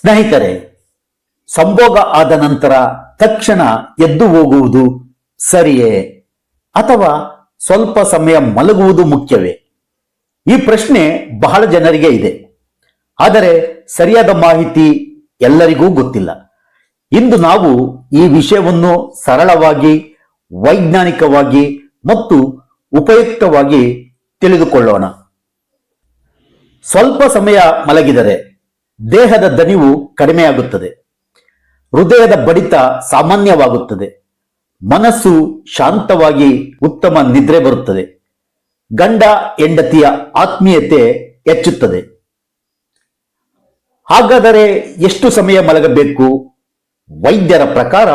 ಸ್ನೇಹಿತರೆ, ಸಂಭೋಗ ಆದ ನಂತರ ತಕ್ಷಣ ಎದ್ದು ಹೋಗುವುದು ಸರಿಯೇ ಅಥವಾ ಸ್ವಲ್ಪ ಸಮಯ ಮಲಗುವುದು ಮುಖ್ಯವೇ? ಈ ಪ್ರಶ್ನೆ ಬಹಳ ಜನರಿಗೆ ಇದೆ. ಆದರೆ ಸರಿಯಾದ ಮಾಹಿತಿ ಎಲ್ಲರಿಗೂ ಗೊತ್ತಿಲ್ಲ. ಇಂದು ನಾವು ಈ ವಿಷಯವನ್ನು ಸರಳವಾಗಿ, ವೈಜ್ಞಾನಿಕವಾಗಿ ಮತ್ತು ಉಪಯುಕ್ತವಾಗಿ ತಿಳಿದುಕೊಳ್ಳೋಣ. ಸ್ವಲ್ಪ ಸಮಯ ಮಲಗಿದರೆ ದೇಹದ ದಣಿವು ಕಡಿಮೆಯಾಗುತ್ತದೆ, ಹೃದಯದ ಬಡಿತ ಸಾಮಾನ್ಯವಾಗುತ್ತದೆ, ಮನಸ್ಸು ಶಾಂತವಾಗಿ ಉತ್ತಮ ನಿದ್ರೆ ಬರುತ್ತದೆ, ಗಂಡ ಹೆಂಡತಿಯ ಆತ್ಮೀಯತೆ ಹೆಚ್ಚುತ್ತದೆ. ಹಾಗಾದರೆ ಎಷ್ಟು ಸಮಯ ಮಲಗಬೇಕು? ವೈದ್ಯರ ಪ್ರಕಾರ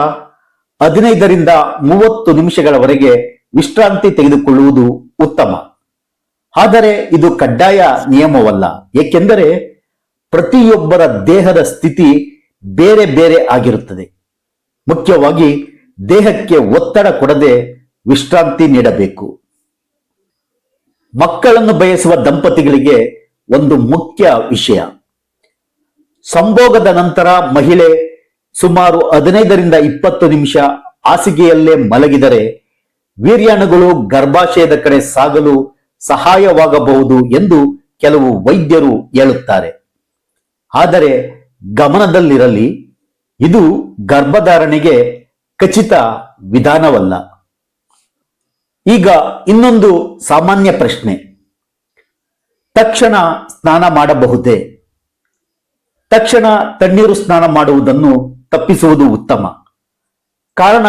15ರಿಂದ 30 ನಿಮಿಷಗಳವರೆಗೆ ವಿಶ್ರಾಂತಿ ತೆಗೆದುಕೊಳ್ಳುವುದು ಉತ್ತಮ. ಆದರೆ ಇದು ಕಡ್ಡಾಯ ನಿಯಮವಲ್ಲ, ಏಕೆಂದರೆ ಪ್ರತಿಯೊಬ್ಬರ ದೇಹದ ಸ್ಥಿತಿ ಬೇರೆ ಬೇರೆ ಆಗಿರುತ್ತದೆ. ಮುಖ್ಯವಾಗಿ ದೇಹಕ್ಕೆ ಒತ್ತಡ ಕೊಡದೆ ವಿಶ್ರಾಂತಿ ನೀಡಬೇಕು. ಮಕ್ಕಳನ್ನು ಬಯಸುವ ದಂಪತಿಗಳಿಗೆ ಒಂದು ಮುಖ್ಯ ವಿಷಯ. ಸಂಭೋಗದ ನಂತರ ಮಹಿಳೆ ಸುಮಾರು 15ರಿಂದ 20 ನಿಮಿಷ ಹಾಸಿಗೆಯಲ್ಲೇ ಮಲಗಿದರೆ ವೀರ್ಯಾಣುಗಳು ಗರ್ಭಾಶಯದ ಕಡೆ ಸಾಗಲು ಸಹಾಯವಾಗಬಹುದು ಎಂದು ಕೆಲವು ವೈದ್ಯರು ಹೇಳುತ್ತಾರೆ. ಆದರೆ ಗಮನದಲ್ಲಿರಲಿ, ಇದು ಗರ್ಭಧಾರಣೆಗೆ ಖಚಿತ ವಿಧಾನವಲ್ಲ. ಈಗ ಇನ್ನೊಂದು ಸಾಮಾನ್ಯ ಪ್ರಶ್ನೆ: ತಕ್ಷಣ ಸ್ನಾನ ಮಾಡಬಹುದೇ? ತಕ್ಷಣ ತಣ್ಣೀರು ಸ್ನಾನ ಮಾಡುವುದನ್ನು ತಪ್ಪಿಸುವುದು ಉತ್ತಮ. ಕಾರಣ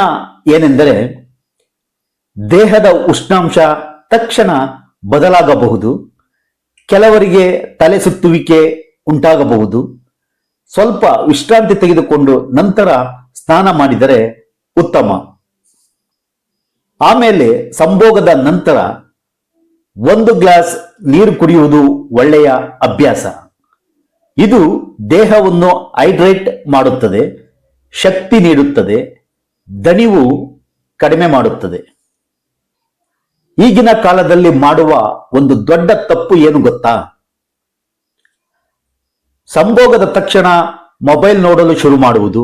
ಏನೆಂದರೆ, ದೇಹದ ಉಷ್ಣಾಂಶ ತಕ್ಷಣ ಬದಲಾಗಬಹುದು, ಕೆಲವರಿಗೆ ತಲೆ ಸುತ್ತುವಿಕೆ ಉಂಟಾಗಬಹುದು. ಸ್ವಲ್ಪ ವಿಶ್ರಾಂತಿ ತೆಗೆದುಕೊಂಡು ನಂತರ ಸ್ನಾನ ಮಾಡಿದರೆ ಉತ್ತಮ. ಆಮೇಲೆ ಸಂಭೋಗದ ನಂತರ 1 ಗ್ಲಾಸ್ ನೀರು ಕುಡಿಯುವುದು ಒಳ್ಳೆಯ ಅಭ್ಯಾಸ. ಇದು ದೇಹವನ್ನು ಹೈಡ್ರೇಟ್ ಮಾಡುತ್ತದೆ, ಶಕ್ತಿ ನೀಡುತ್ತದೆ, ದಣಿವು ಕಡಿಮೆ ಮಾಡುತ್ತದೆ. ಈಗಿನ ಕಾಲದಲ್ಲಿ ಮಾಡುವ ಒಂದು ದೊಡ್ಡ ತಪ್ಪು ಏನು ಗೊತ್ತಾ? ಸಂಭೋಗದ ತಕ್ಷಣ ಮೊಬೈಲ್ ನೋಡಲು ಶುರು ಮಾಡುವುದು.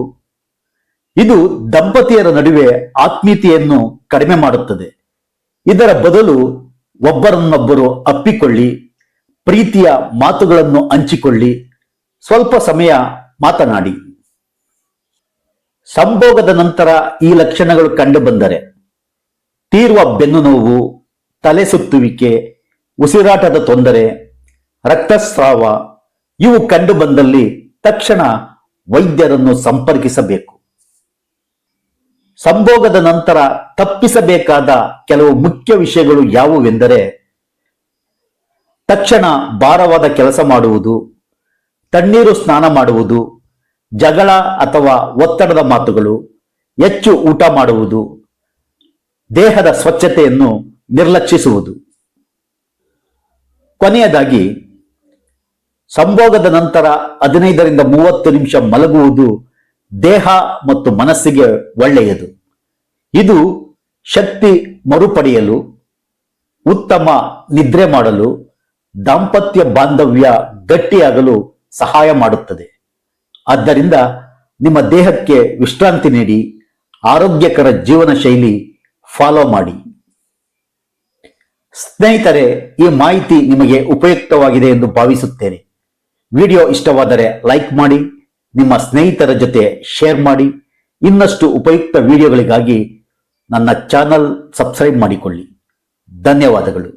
ಇದು ದಂಪತಿಯರ ನಡುವೆ ಆತ್ಮೀಯತೆಯನ್ನು ಕಡಿಮೆ ಮಾಡುತ್ತದೆ. ಇದರ ಬದಲು ಒಬ್ಬರನ್ನೊಬ್ಬರು ಅಪ್ಪಿಕೊಳ್ಳಿ, ಪ್ರೀತಿಯ ಮಾತುಗಳನ್ನು ಹಂಚಿಕೊಳ್ಳಿ, ಸ್ವಲ್ಪ ಸಮಯ ಮಾತನಾಡಿ. ಸಂಭೋಗದ ನಂತರ ಈ ಲಕ್ಷಣಗಳು ಕಂಡು ಬಂದರೆ ತೀವ್ರ ಬೆನ್ನು ನೋವು, ತಲೆ ಸುತ್ತುವಿಕೆ, ಉಸಿರಾಟದ ತೊಂದರೆ, ರಕ್ತಸ್ರಾವ ಇವು ಕಂಡು ಬಂದಲ್ಲಿ ತಕ್ಷಣ ವೈದ್ಯರನ್ನು ಸಂಪರ್ಕಿಸಬೇಕು. ಸಂಭೋಗದ ನಂತರ ತಪ್ಪಿಸಬೇಕಾದ ಕೆಲವು ಮುಖ್ಯ ವಿಷಯಗಳು ಯಾವುವೆಂದರೆ: ತಕ್ಷಣ ಭಾರವಾದ ಕೆಲಸ ಮಾಡುವುದು, ತಣ್ಣೀರು ಸ್ನಾನ ಮಾಡುವುದು, ಜಗಳ ಅಥವಾ ಒತ್ತಡದ ಮಾತುಗಳು, ಹೆಚ್ಚು ಊಟ ಮಾಡುವುದು, ದೇಹದ ಸ್ವಚ್ಛತೆಯನ್ನು ನಿರ್ಲಕ್ಷಿಸುವುದು. ಕೊನೆಯದಾಗಿ, ಸಂಭೋಗದ ನಂತರ 15ರಿಂದ 30 ನಿಮಿಷ ಮಲಗುವುದು ದೇಹ ಮತ್ತು ಮನಸ್ಸಿಗೆ ಒಳ್ಳೆಯದು. ಇದು ಶಕ್ತಿ ಮರುಪಡೆಯಲು, ಉತ್ತಮ ನಿದ್ರೆ ಮಾಡಲು, ದಾಂಪತ್ಯ ಬಾಂಧವ್ಯ ಗಟ್ಟಿಯಾಗಲು ಸಹಾಯ ಮಾಡುತ್ತದೆ. ಆದ್ದರಿಂದ ನಿಮ್ಮ ದೇಹಕ್ಕೆ ವಿಶ್ರಾಂತಿ ನೀಡಿ, ಆರೋಗ್ಯಕರ ಜೀವನ ಶೈಲಿ ಫಾಲೋ ಮಾಡಿ. ಸ್ನೇಹಿತರೆ, ಈ ಮಾಹಿತಿ ನಿಮಗೆ ಉಪಯುಕ್ತವಾಗಿದೆ ಎಂದು ಭಾವಿಸುತ್ತೇನೆ. ವಿಡಿಯೋ ಇಷ್ಟವಾದರೆ ಲೈಕ್ ಮಾಡಿ, ನಿಮ್ಮ ಸ್ನೇಹಿತರ ಜೊತೆ ಶೇರ್ ಮಾಡಿ. ಇನ್ನಷ್ಟು ಉಪಯುಕ್ತ ವಿಡಿಯೋಗಳಿಗಾಗಿ ನನ್ನ ಚಾನಲ್ ಸಬ್ಸ್ಕ್ರೈಬ್ ಮಾಡಿಕೊಳ್ಳಿ. ಧನ್ಯವಾದಗಳು.